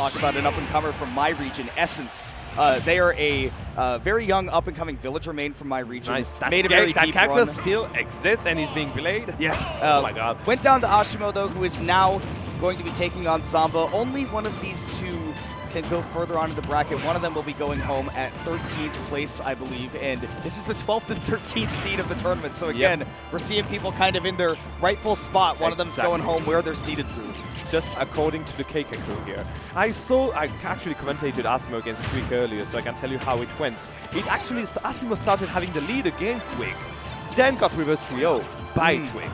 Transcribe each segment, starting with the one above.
talk about an up-and-comer from my region, Essence. They are a very young up-and-coming villager main from my region. Nice. That run. character still exists and he's being played? Yeah. Oh my god. Went down to Asimo, though, who is now going to be taking on Zomba. Only one of these two can go further on in the bracket. One of them will be going home at 13th place, I believe, and this is the 12th and 13th seed of the tournament. So again, we're seeing people kind of in their rightful spot. One of them's going home where they're seeded to. Just according to the KK crew here. I actually commentated Asimo against Twig earlier, so I can tell you how it went. It actually, Asimo started having the lead against Twig, then got reverse 3-0 by Twig.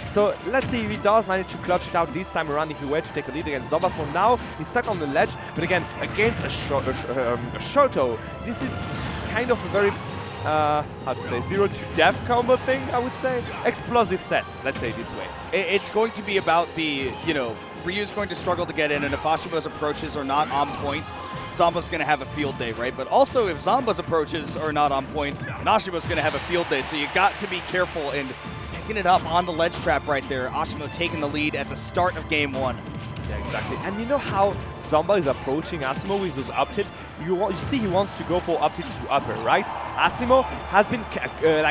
So let's see if he does manage to clutch it out this time around if he were to take a lead against Zomba. For now, he's stuck on the ledge, but again, against a Shoto, this is kind of a very, how to say, 0 to death combo thing, I would say. Explosive set, let's say it this way. It's going to be about the, Ryu's going to struggle to get in, and if Ashimo's approaches are not on point, Zomba's going to have a field day, right? But also, if Zomba's approaches are not on point, and Ashimo's going to have a field day, so you got to be careful and picking it up on the ledge trap right there. Asimo taking the lead at the start of game 1. Yeah, exactly. And you know how Zomba is approaching Asimo with those up tilt? You see he wants to go for up tilt to upper, right? Asimo has been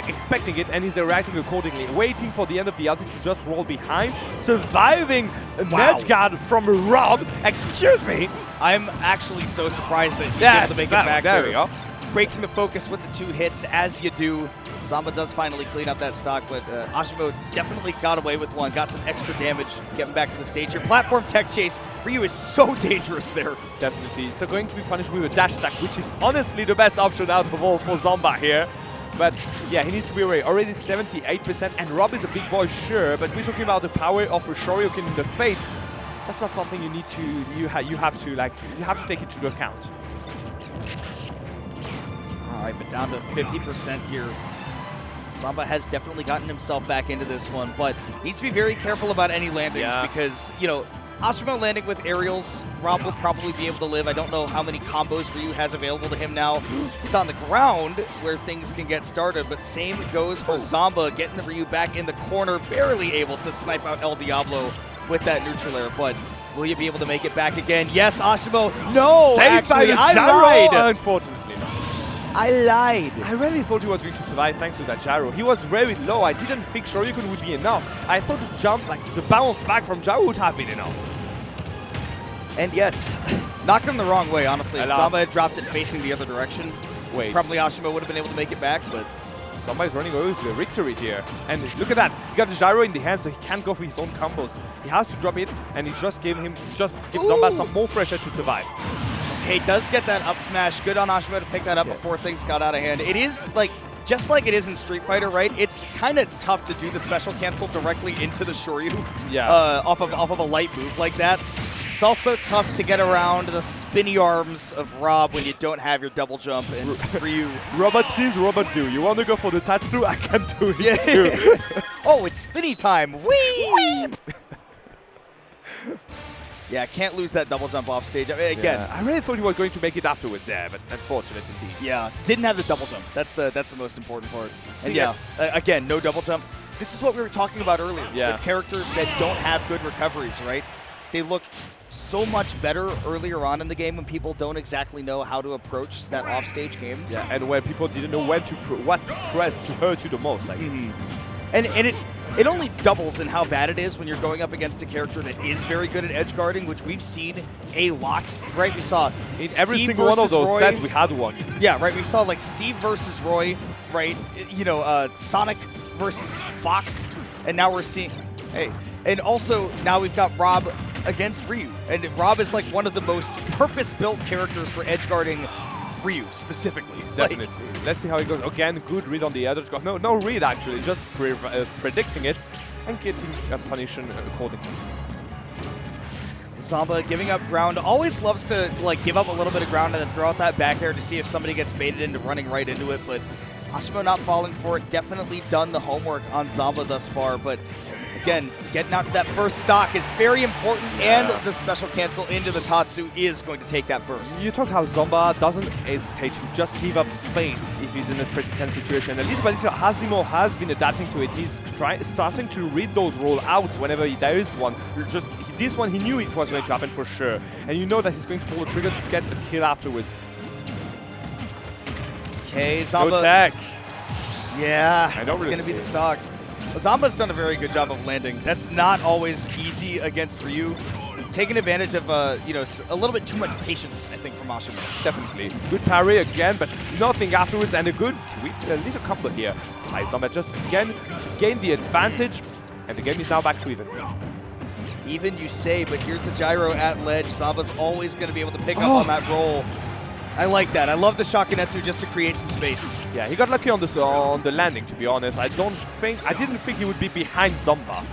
expecting it and he's reacting accordingly, waiting for the end of the up tilt to just roll behind, surviving an edge guard from Rob. Excuse me. I'm actually so surprised that he's able to make it back there. There we go. Breaking the focus with the 2 hits, as you do. Zomba does finally clean up that stock, but Asimo definitely got away with one, got some extra damage getting back to the stage here. Platform tech chase. Ryu is so dangerous there. Definitely. So going to be punished with a dash attack, which is honestly the best option out of all for Zomba here. But yeah, he needs to be aware. Already 78%, and Rob is a big boy, sure, but we're talking about the power of a Shoryuken in the face. That's not something you need to, you have to take it into account. All right, but down to 50% here. Zomba has definitely gotten himself back into this one, but needs to be very careful about any landings because, Asimo landing with aerials, Rob will probably be able to live. I don't know how many combos Ryu has available to him now. It's on the ground where things can get started, but same goes for Zomba, getting the Ryu back in the corner, barely able to snipe out El Diablo with that neutral air, but will you be able to make it back again? Yes, Asimo. No, saved by the gyro. Unfortunately. I lied. I really thought he was going to survive thanks to that gyro. He was very low. I didn't think Shoryuken would be enough. I thought the jump, the bounce back from gyro would have been enough. And yet, knocked him the wrong way, honestly. If Alas. Zomba had dropped it facing the other direction, probably Asimo would have been able to make it back, but Somebody's running away with the victory here. And look at that. He got the gyro in the hand, so he can't go for his own combos. He has to drop it, and it just gives Zomba some more pressure to survive. Okay, does get that up smash. Good on Asimo to pick that up before things got out of hand. It is just like it is in Street Fighter, right? It's kind of tough to do the special cancel directly into the Shoryu off of a light move like that. It's also tough to get around the spinny arms of Rob when you don't have your double jump and Ryu. Robot sees, Robot do. You want to go for the Tatsu? I can do it too. Oh, it's spinny time. Whee! Yeah, can't lose that double jump off stage. I mean, again, I really thought he was going to make it afterwards there, but unfortunate indeed. Yeah, didn't have the double jump. That's the most important part. And yeah, again, no double jump. This is what we were talking about earlier with characters that don't have good recoveries, right? They look so much better earlier on in the game when people don't exactly know how to approach that offstage game. Yeah, and when people didn't know what to press to hurt you the most. Like. And it only doubles in how bad it is when you're going up against a character that is very good at edge guarding, which we've seen a lot, right? We saw in every single one of those sets we had one. Yeah, right. We saw like Steve versus Roy, right? You know, Sonic versus Fox, and now we're seeing, and also now we've got Rob against Ryu, and Rob is like one of the most purpose-built characters for edge guarding Ryu specifically. Definitely. Let's see how it goes. Again, good read on the edge guard. No read actually, just predicting it and getting a punishment accordingly. Zomba giving up ground, always loves to give up a little bit of ground and then throw out that back air to see if somebody gets baited into running right into it, but Asimo not falling for it. Definitely done the homework on Zomba thus far, but again, getting out to that first stock is very important, and the special cancel into the Tatsu is going to take that burst. You talked how Zomba doesn't hesitate to just give up space if he's in a pretty tense situation. And little by little, Asimo has been adapting to it. He's starting to read those rollouts whenever there is one. He this one he knew it was going to happen for sure. And you know that he's going to pull the trigger to get a kill afterwards. Okay, Zomba. No tech. Yeah, I that's don't going really to be see the it. stock. Zomba's done a very good job of landing. That's not always easy against Ryu. Taking advantage of, you know, a little bit too much patience, I think, from Asimo. Definitely. Good parry again, but nothing afterwards, and a good little combo here. Zomba just again to gain the advantage, and the game is now back to even. Even you say, but here's the gyro at ledge. Zomba's always going to be able to pick up on that roll. I like that. I love the Shakunetsu just to create some space. Yeah, he got lucky on the landing, to be honest. I didn't think he would be behind Zomba.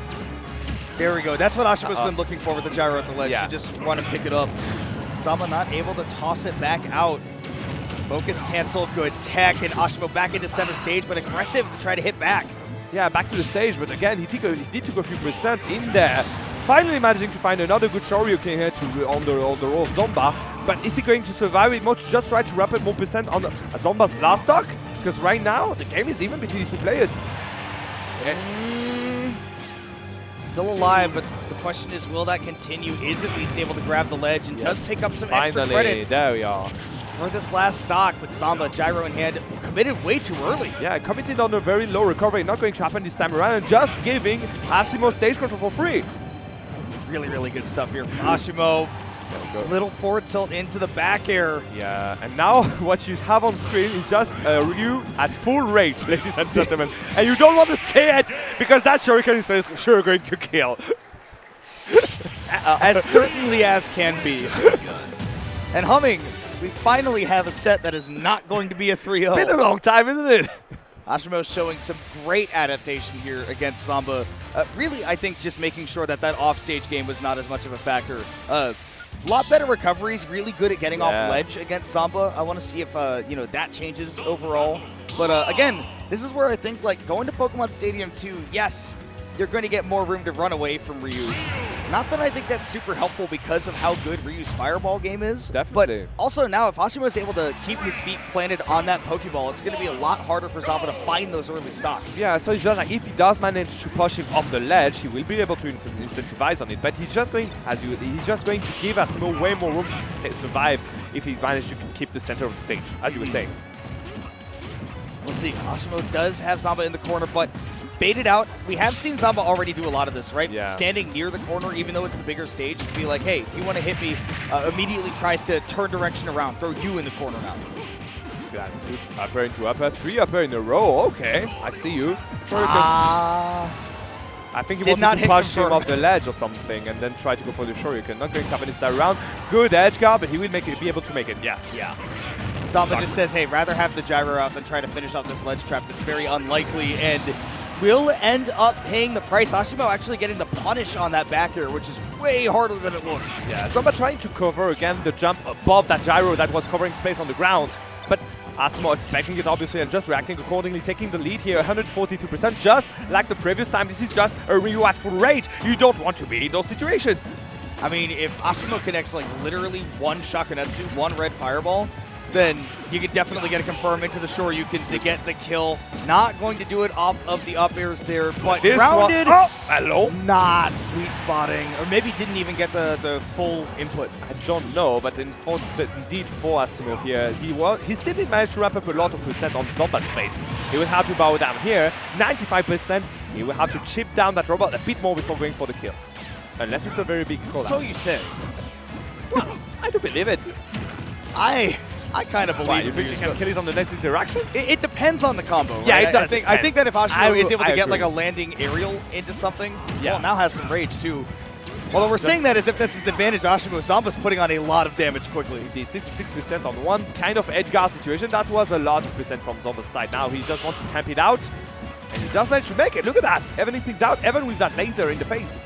There we go. That's what Asimo's been looking for with the gyro at the ledge. Yeah. To just run and pick it up. Zomba not able to toss it back out. Focus cancel, good tech, and Asimo back into center stage, but aggressive to try to hit back. Yeah, back to the stage, but again, he did took a few percent in there. Finally managing to find another good Shoryuken here on the roll of Zomba. But is he going to survive it more to just try to wrap it more percent on Zomba's last stock? Because right now, the game is even between these two players. Still alive, but the question is, will that continue? Is at least able to grab the ledge and does pick up some extra credit. There we are. For this last stock, but Zomba, gyro in hand, committed way too early. Yeah, committed on a very low recovery. Not going to happen this time around, and just giving Asimo stage control for free. Really, really good stuff here from Asimo. Little forward tilt into the back air. Yeah, and now what you have on screen is just Ryu at full rage, ladies and gentlemen. And you don't want to say it, because that Shuriken is sure going to kill. As certainly as can be. And Humming, we finally have a set that is not going to be a 3-0. It's been a long time, isn't it? Asimo showing some great adaptation here against Zomba. Really, I think just making sure that offstage game was not as much of a factor. A lot better recoveries, really good at getting off ledge against Zomba. I want to see if you know, that changes overall. But again, this is where I think like going to Pokemon Stadium 2, yes, you're going to get more room to run away from Ryu. Not that I think that's super helpful because of how good Ryu's Fireball game is. Definitely. But also now, if Asimo is able to keep his feet planted on that Pokeball, it's going to be a lot harder for Zomba to find those early stocks. Yeah, so it's just like if he does manage to push him off the ledge, he will be able to incentivize on it. But he's just going to give Asimo way more room to survive if he's managed to keep the center of the stage, as you were saying. We'll see. Asimo does have Zomba in the corner, but baited out. We have seen Zomba already do a lot of this, right? Yeah. Standing near the corner, even though it's the bigger stage, to be like, hey, if you want to hit me, immediately tries to turn direction around, throw you in the corner now. Good upper into upper, 3 upper in a row. Okay, I see you. I think he wanted to push him off the ledge or something and then try to go for the Shoryuken. Not going to happen this time around. Good edge guard, but he will be able to make it. Yeah. Zomba just says, hey, rather have the gyro out than try to finish off this ledge trap that's very unlikely and will end up paying the price. Asimo actually getting the punish on that back air, which is way harder than it looks. Yeah, Zomba trying to cover again the jump above that gyro that was covering space on the ground. But Asimo expecting it obviously and just reacting accordingly, taking the lead here, 142%, just like the previous time. This is just a Ryu at full rage. You don't want to be in those situations. I mean, if Asimo connects like literally one Shakunetsu, one red fireball, then you could definitely get a confirm into the Shoryuken to get the kill. Not going to do it off of the up airs there, but this grounded. Hello? Not sweet spotting, or maybe didn't even get the full input. I don't know, but indeed for Asimo here, he still did manage to wrap up a lot of percent on Zomba's face. He will have to bow down here, 95%. He will have to chip down that robot a bit more before going for the kill. Unless it's a very big call. So you say. Well, I do believe it. I kind of believe you think you can kill it on the next interaction? It depends on the combo, right? Yeah, it does. I think that if Asimo is able to get agree. like a landing aerial into something, well, now has some rage too. Although we're saying that as if that's his advantage, Asimo Zomba's putting on a lot of damage quickly. The 66% on one kind of edge guard situation, that was a lot of percent from Zomba's side. Now he just wants to temp it out, and he does manage to make it. Look at that. Evan things out, Evan with that laser in the face.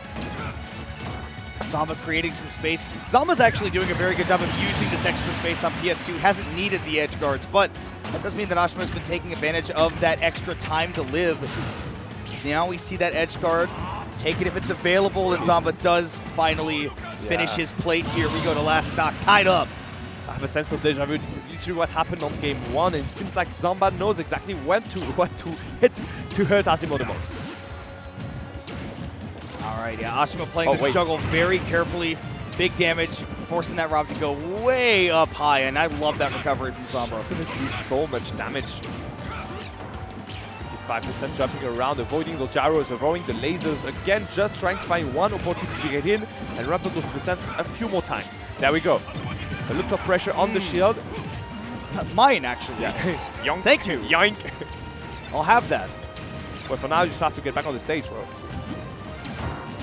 Zomba creating some space. Zomba's actually doing a very good job of using this extra space on PS2. Hasn't needed the edge guards, but that does mean that Asimo's been taking advantage of that extra time to live. Now we see that edge guard. Take it if it's available, and Zomba does finally finish his plate here. We go to last stock, tied up. I have a sense of deja vu. This is literally what happened on game 1, and it seems like Zomba knows exactly what to hit to hurt Asimo the most. All right, yeah, Asimo playing this juggle very carefully. Big damage, forcing that Rob to go way up high, and I love that recovery from Zomba. Going to do so much damage. 55% jumping around, avoiding the gyros, avoiding the lasers. Again, just trying to find one opportunity to get in and ramp up those percents a few more times. There we go. A lot of pressure on the shield. Mine, actually. Yeah. Yoink. Thank you. Yoink. I'll have that. Well, for now, you just have to get back on the stage, bro.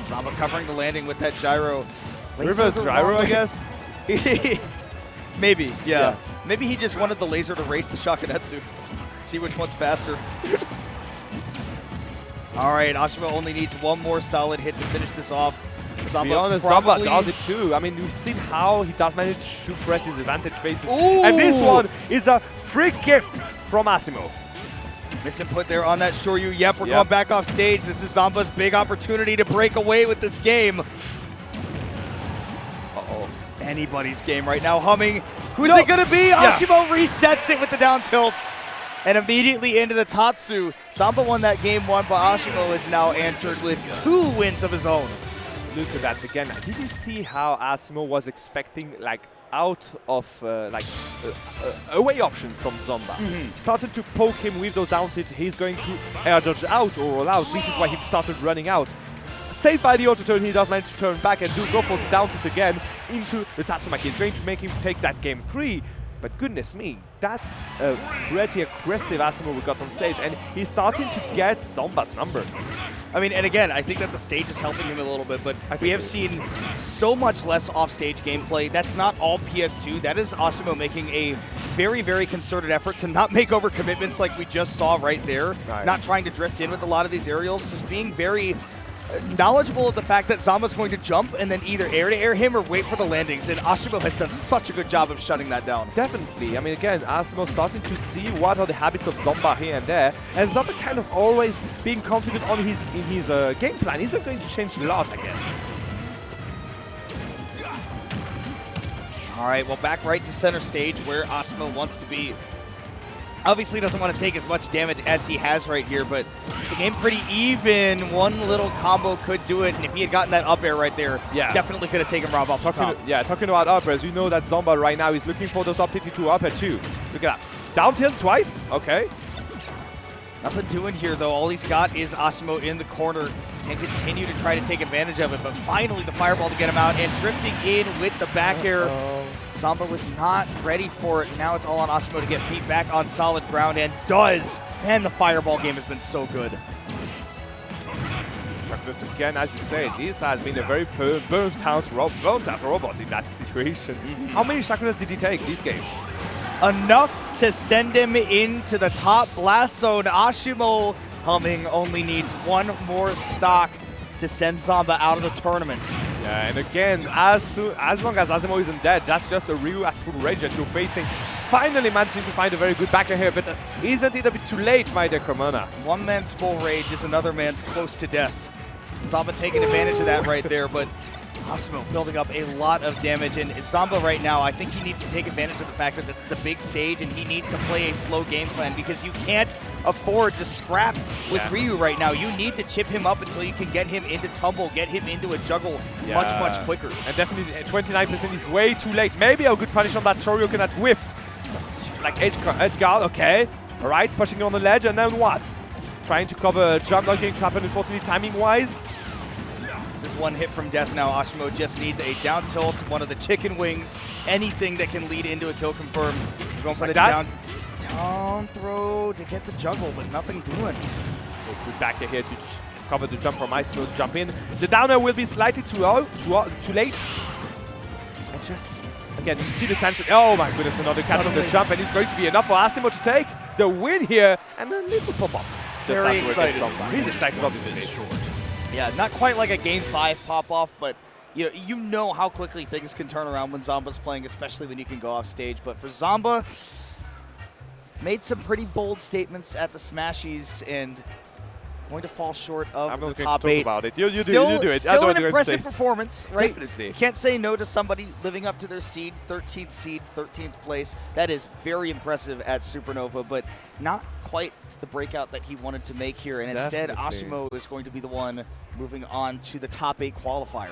Zomba covering the landing with that gyro. Reverse gyro, I guess? Maybe, yeah. Maybe he just wanted the laser to race the Shakunetsu. See which one's faster. All right, Asimo only needs one more solid hit to finish this off. To be honest, Zomba does it too. I mean, we've seen how he does manage to press his advantage faces. Ooh. And this one is a free gift from Asimo. Misinput there on that Shoryu. Yep, we're going back off stage. This is Zomba's big opportunity to break away with this game. Uh-oh. Anybody's game right now humming. Who's it going to be? Asimo resets it with the down tilts. And immediately into the Tatsu. Zomba won that game 1, but Asimo is now answered with 2 wins of his own. Look at that again. Did you see how Asimo was expecting like out of away option from Zomba? He started to poke him with those down tilts. He's going to air dodge out or roll out. This is why he started running out. Saved by the auto turn, he does manage to turn back and go for the down tilt again into the Tatsumaki. It's going to make him take that game 3. But goodness me, that's a pretty aggressive Asimo we got on stage, and he's starting to get Zomba's numbers. I mean, and again, I think that the stage is helping him a little bit, but we have seen so much less off-stage gameplay. That's not all PS2. That is Asimo making a very, very concerted effort to not make overcommitments like we just saw right there. Not trying to drift in with a lot of these aerials, just being very knowledgeable of the fact that Zomba's going to jump and then either air-to-air him or wait for the landings, and Asimo has done such a good job of shutting that down. Definitely. I mean, again, Asimo starting to see what are the habits of Zomba here and there, and Zomba kind of always being confident on in his game plan isn't going to change a lot, I guess. All right, well, back right to center stage where Asimo wants to be. Obviously doesn't want to take as much damage as he has right here, but the game pretty even. One little combo could do it, and if he had gotten that up air right there, definitely could have taken Rob off the top. Talking about up airs, you know that Zomba right now is looking for those up 52 up air too. Look at that. Down tilt twice. Okay. Nothing doing here, though. All he's got is Asimo in the corner and continue to try to take advantage of it, but finally the fireball to get him out and drifting in with the back air. Zomba was not ready for it. Now it's all on Asimo to get feet back on solid ground, and does. Man, the fireball game has been so good. Again, as you say, this has been a very burnt out robot in that situation. How many Shakunets did he take this game? Enough to send him into the top blast zone. Asimo humming only needs one more stock to send Zomba out of the tournament. Yeah, and again, as long as Asimo isn't dead, that's just a Ryu at full rage that you're facing. Finally managing to find a very good backer here, but isn't it a bit too late, my dear Cremona? One man's full rage is another man's close to death. Zomba taking advantage of that right there, but Asimo building up a lot of damage, and Zomba right now, I think he needs to take advantage of the fact that this is a big stage and he needs to play a slow game plan, because you can't afford to scrap with Ryu right now. You need to chip him up until you can get him into tumble, get him into a juggle much quicker. And definitely 29% is way too late. Maybe a good punish on that Shoryuken that whiffed. Like edge guard, okay. All right, pushing on the ledge, and then what? Trying to cover a jump, not going to happen, unfortunately, timing-wise. Just one hit from death now. Asimo just needs a down tilt, one of the chicken wings, anything that can lead into a kill confirm. We're going for the down throw to get the juggle, but nothing doing. Good back here to cover the jump from Asimo to jump in. The downer will be slightly too late. And just, again, you see the tension. Oh my goodness, another catch on the jump, and it's going to be enough for Asimo to take the win here. And a little pop-up. Very excited. He's excited about this stage. Yeah, not quite like a Game 5 pop-off, but you know how quickly things can turn around when Zomba's playing, especially when you can go off stage. But for Zomba, made some pretty bold statements at the Smashies, and going to fall short of I'm the not going top to talk 8. about it. You do it. Still an impressive performance, right? Definitely. You can't say no to somebody living up to their seed, 13th place. That is very impressive at Supernova, but not quite the breakout that he wanted to make here. And instead, Definitely. Asimo is going to be the one moving on to the top 8 qualifier.